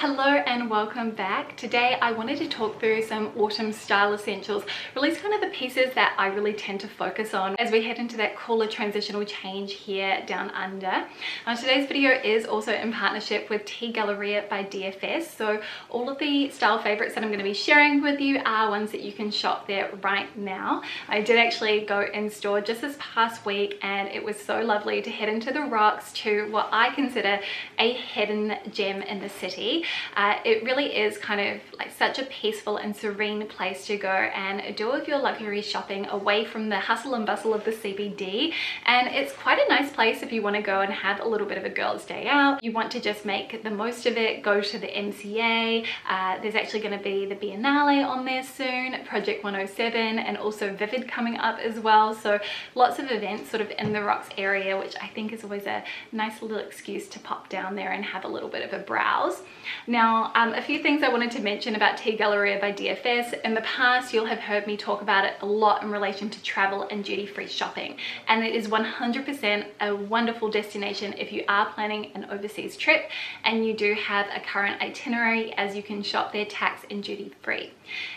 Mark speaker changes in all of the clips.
Speaker 1: Hello and welcome back. Today I wanted to talk through some autumn style essentials, really kind of the pieces that I really tend to focus on as we head into that cooler transitional change here down under. Today's video is also in partnership with T Galleria by DFS, so all of the style favorites that I'm going to be sharing with you are ones that you can shop there right now. I did actually go in store just this past week and it was so lovely to head into the rocks to what I consider a hidden gem in the city. It really is kind of like such a peaceful and serene place to go and do all of your luxury shopping away from the hustle and bustle of the CBD, and it's quite a nice place if you want to go and have a little bit of a girls' day out. You want to just make the most of it, go to the MCA. There's actually going to be the Biennale on there soon, Project 107, and also Vivid coming up as well, so lots of events sort of in the rocks area, which I think is always a nice little excuse to pop down there and have a little bit of a browse. Now, a few things I wanted to mention about T Galleria by DFS. In the past, you'll have heard me talk about it a lot in relation to travel and duty-free shopping, and it is 100% a wonderful destination if you are planning an overseas trip and you do have a current itinerary, as you can shop there tax and duty-free.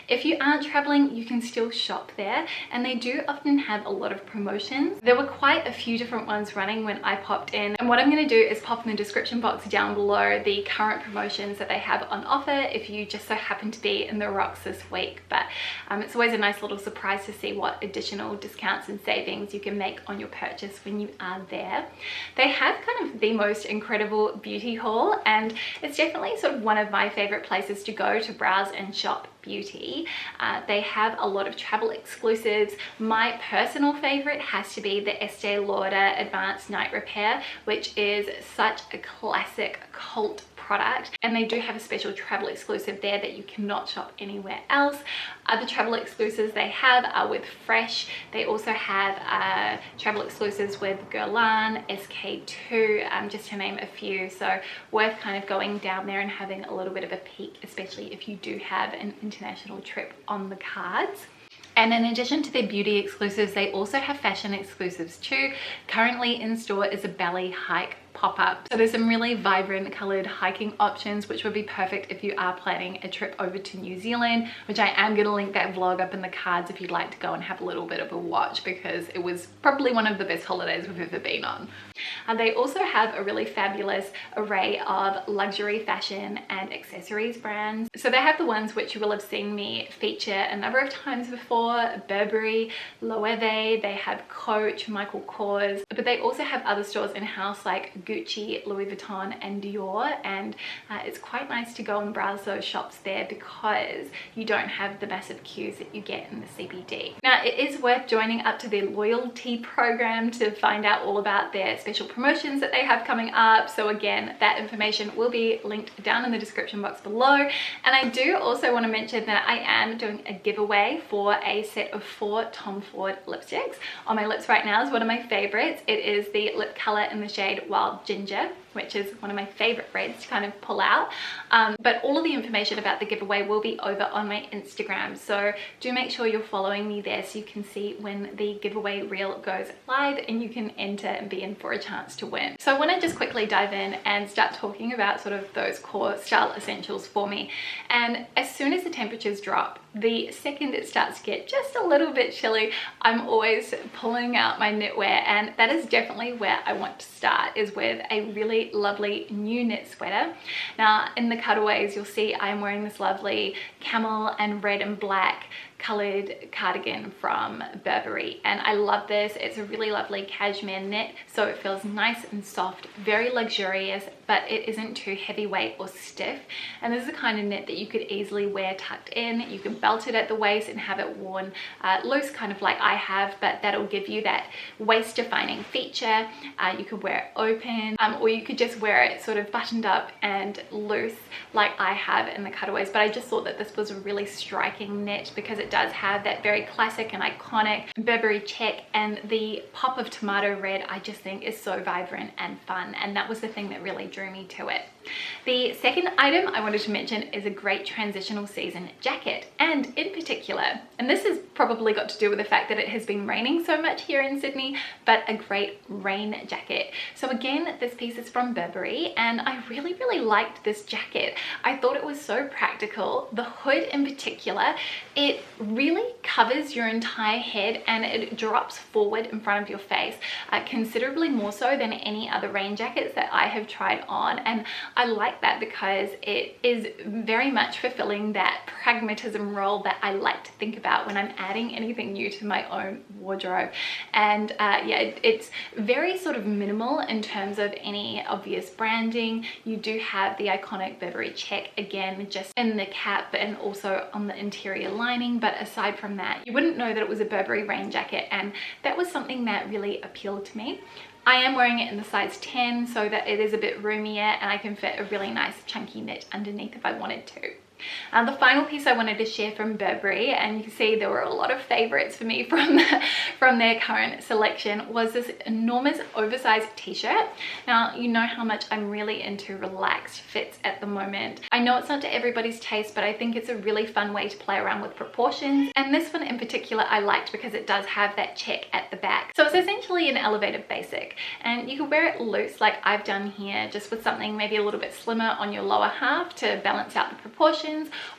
Speaker 1: If you aren't traveling, you can still shop there, and they do often have a lot of promotions. There were quite a few different ones running when I popped in, and what I'm going to do is pop in the description box down below the current promotions that they have on offer if you just so happen to be in the rocks this week. But it's always a nice little surprise to see what additional discounts and savings you can make on your purchase when you are there. They have kind of the most incredible beauty haul, and it's definitely sort of one of my favorite places to go to browse and shop beauty. They have a lot of travel exclusives. My personal favorite has to be the Estee Lauder Advanced Night Repair, which is such a classic cult product, and they do have a special travel exclusive there that you cannot shop anywhere else. Other travel exclusives they have are with Fresh. They also have travel exclusives with Guerlain, SK2, just to name a few, so worth kind of going down there and having a little bit of a peek, especially if you do have an international trip on the cards. And in addition to their beauty exclusives, they also have fashion exclusives too. Currently in store is a belly hike pop-up. So there's some really vibrant colored hiking options, which would be perfect if you are planning a trip over to New Zealand, which I am going to link that vlog up in the cards if you'd like to go and have a little bit of a watch, because it was probably one of the best holidays we've ever been on. They also have a really fabulous array of luxury fashion and accessories brands. So they have the ones which you will have seen me feature a number of times before: Burberry, Loewe, they have Coach, Michael Kors, but they also have other stores in-house like Gucci, Louis Vuitton and Dior, and it's quite nice to go and browse those shops there because you don't have the massive queues that you get in the CBD. Now, it is worth joining up to their loyalty program to find out all about their special promotions that they have coming up. So again, that information will be linked down in the description box below. And I do also want to mention that I am doing a giveaway for a set of 4 Tom Ford lipsticks. On my lips right now is one of my favorites. It is the lip color in the shade Wild Ginger, which is one of my favorite reds to kind of pull out. But all of the information about the giveaway will be over on my Instagram, so do make sure you're following me there so you can see when the giveaway reel goes live and you can enter and be in for a chance to win. So I want to just quickly dive in and start talking about sort of those core style essentials for me. And as soon as the temperatures drop, the second it starts to get just a little bit chilly, I'm always pulling out my knitwear, and that is definitely where I want to start, is with a really lovely new knit sweater. Now, in the cutaways, you'll see I'm wearing this lovely camel and red and black colored cardigan from Burberry, and I love this. It's a really lovely cashmere knit, so it feels nice and soft, very luxurious, but it isn't too heavyweight or stiff. And this is the kind of knit that you could easily wear tucked in. You can belt it at the waist and have it worn loose, kind of like I have, but that'll give you that waist defining feature. You could wear it open, or you could just wear it sort of buttoned up and loose like I have in the cutaways. But I just thought that this was a really striking knit because it does have that very classic and iconic Burberry check, and the pop of tomato red I just think is so vibrant and fun, and that was the thing that really drew me to it. The second item I wanted to mention is a great transitional season jacket, and in particular, and this has probably got to do with the fact that it has been raining so much here in Sydney, but a great rain jacket. So again, this piece is from Burberry, and I really liked this jacket. I thought it was so practical. The hood in particular, it really covers your entire head and it drops forward in front of your face, considerably more so than any other rain jackets that I have tried on. And I like that because it is very much fulfilling that pragmatism role that I like to think about when I'm adding anything new to my own wardrobe. And yeah, it's very sort of minimal in terms of any obvious branding. You do have the iconic Burberry check again, just in the cap and also on the interior lining. But aside from that, you wouldn't know that it was a Burberry rain jacket, and that was something that really appealed to me. I am wearing it in the size 10 so that it is a bit roomier and I can fit a really nice chunky knit underneath if I wanted to. The final piece I wanted to share from Burberry, and you can see there were a lot of favorites for me from their current selection, was this enormous oversized t-shirt. Now, you know how much I'm really into relaxed fits at the moment. I know it's not to everybody's taste, but I think it's a really fun way to play around with proportions. And this one in particular I liked because it does have that check at the back. So it's essentially an elevated basic, and you can wear it loose like I've done here, just with something maybe a little bit slimmer on your lower half to balance out the proportions.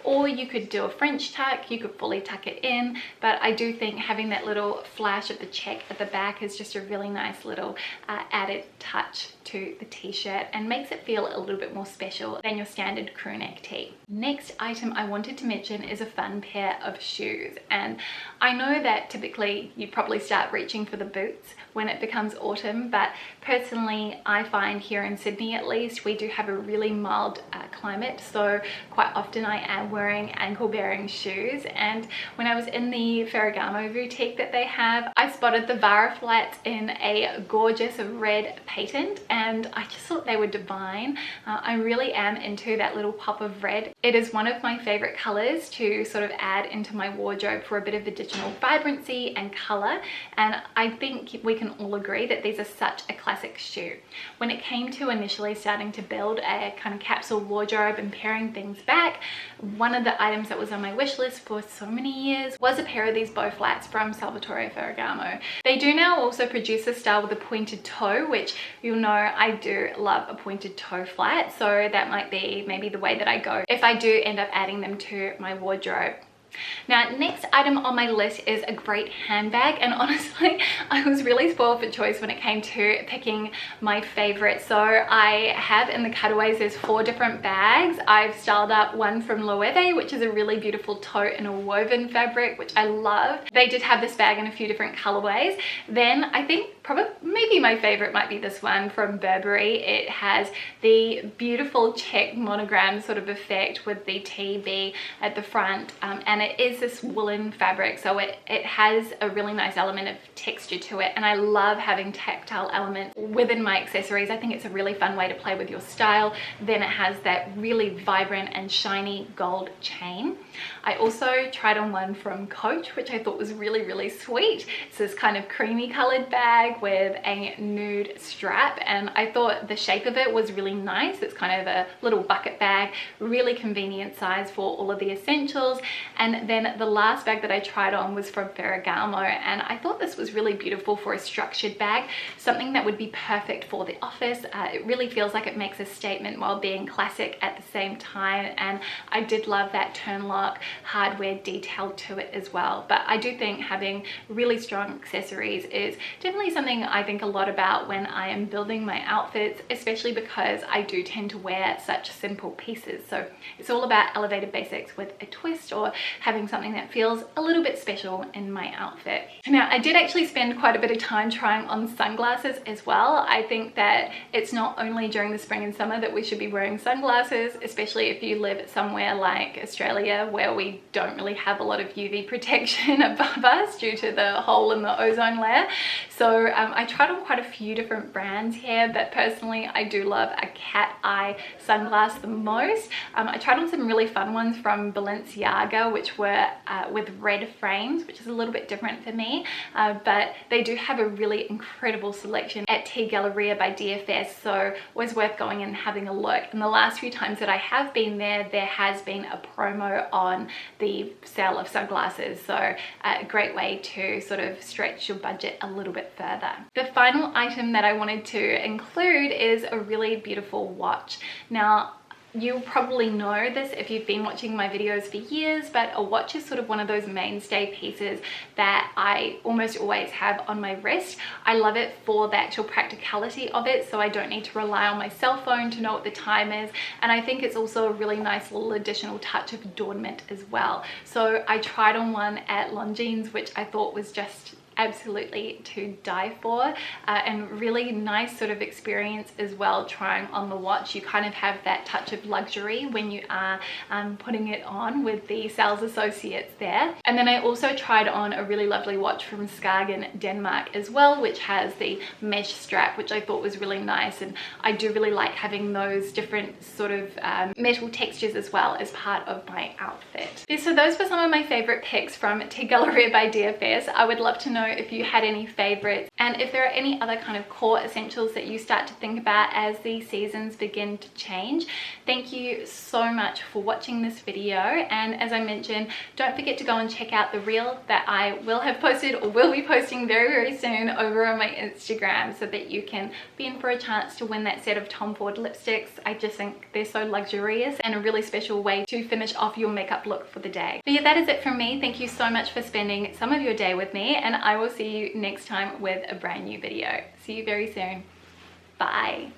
Speaker 1: Or you could do a French tuck, you could fully tuck it in, but I do think having that little flash of the check at the back is just a really nice little added touch to the t-shirt and makes it feel a little bit more special than your standard crew neck tee. Next item I wanted to mention is a fun pair of shoes, and I know that typically you probably start reaching for the boots when it becomes autumn, but personally I find here in Sydney at least we do have a really mild climate, so quite often I am wearing ankle bearing shoes. And when I was in the Ferragamo boutique that they have, I spotted the Vara flats in a gorgeous red patent and I just thought they were divine. I really am into that little pop of red. It is one of my favorite colors to sort of add into my wardrobe for a bit of additional vibrancy and color, and I think we can all agree that these are such a classic shoe. When it came to initially starting to build a kind of capsule wardrobe and paring things back, one of the items that was on my wish list for so many years was a pair of these bow flats from Salvatore Ferragamo. They do now also produce a style with a pointed toe, which you'll know I do love a pointed toe flat, so that might be maybe the way that I go if I do end up adding them to my wardrobe. Now, next item on my list is a great handbag, and honestly I was really spoiled for choice when it came to picking my favorite. So I have in the cutaways, there's 4 different bags. I've styled up one from Loewe, which is a really beautiful tote in a woven fabric, which I love. They did have this bag in a few different colorways. Then I think probably maybe my favorite might be this one from Burberry. It has the beautiful check monogram sort of effect with the TB at the front, and it is this woolen fabric, so it has a really nice element of texture to it, and I love having tactile elements within my accessories. I think it's a really fun way to play with your style. Then it has that really vibrant and shiny gold chain. I also tried on one from Coach, which I thought was really sweet. It's this kind of creamy colored bag with a nude strap, and I thought the shape of it was really nice. It's kind of a little bucket bag, really convenient size for all of the essentials. And then the last bag that I tried on was from Ferragamo, and I thought this was really beautiful for a structured bag, something that would be perfect for the office. It really feels like it makes a statement while being classic at the same time, and I did love that turn lock hardware detail to it as well. But I do think having really strong accessories is definitely something I think a lot about when I am building my outfits, especially because I do tend to wear such simple pieces. So it's all about elevated basics with a twist, or having something that feels a little bit special in my outfit. Now, I did actually spend quite a bit of time trying on sunglasses as well. I think that it's not only during the spring and summer that we should be wearing sunglasses, especially if you live somewhere like Australia where we don't really have a lot of UV protection above us due to the hole in the ozone layer. So I tried on quite a few different brands here, but personally I do love a cat eye sunglass the most. I tried on some really fun ones from Balenciaga, which which were with red frames, which is a little bit different for me, but they do have a really incredible selection at T Galleria by DFS, so always worth going and having a look. And the last few times that I have been there, there has been a promo on the sale of sunglasses, so a great way to sort of stretch your budget a little bit further. The final item that I wanted to include is a really beautiful watch. Now, you'll probably know this if you've been watching my videos for years, but a watch is sort of one of those mainstay pieces that I almost always have on my wrist. I love it for the actual practicality of it, so I don't need to rely on my cell phone to know what the time is, and I think it's also a really nice little additional touch of adornment as well. So I tried on one at Longines, which I thought was just absolutely to die for, and really nice sort of experience as well trying on the watch. You kind of have that touch of luxury when you are putting it on with the sales associates there. And then I also tried on a really lovely watch from Skagen, Denmark as well, which has the mesh strap, which I thought was really nice, and I do really like having those different sort of metal textures as well as part of my outfit. Yeah, so those were some of my favorite picks from T Galleria by DFS. I would love to know if you had any favorites, and if there are any other kind of core essentials that you start to think about as the seasons begin to change. Thank you so much for watching this video, and as I mentioned, don't forget to go and check out the reel that I will have posted or will be posting very soon over on my Instagram, so that you can be in for a chance to win that set of Tom Ford lipsticks. I just think they're so luxurious and a really special way to finish off your makeup look for the day. But yeah, that is it from me. Thank you so much for spending some of your day with me, and I will see you next time with a brand new video. See you very soon. Bye.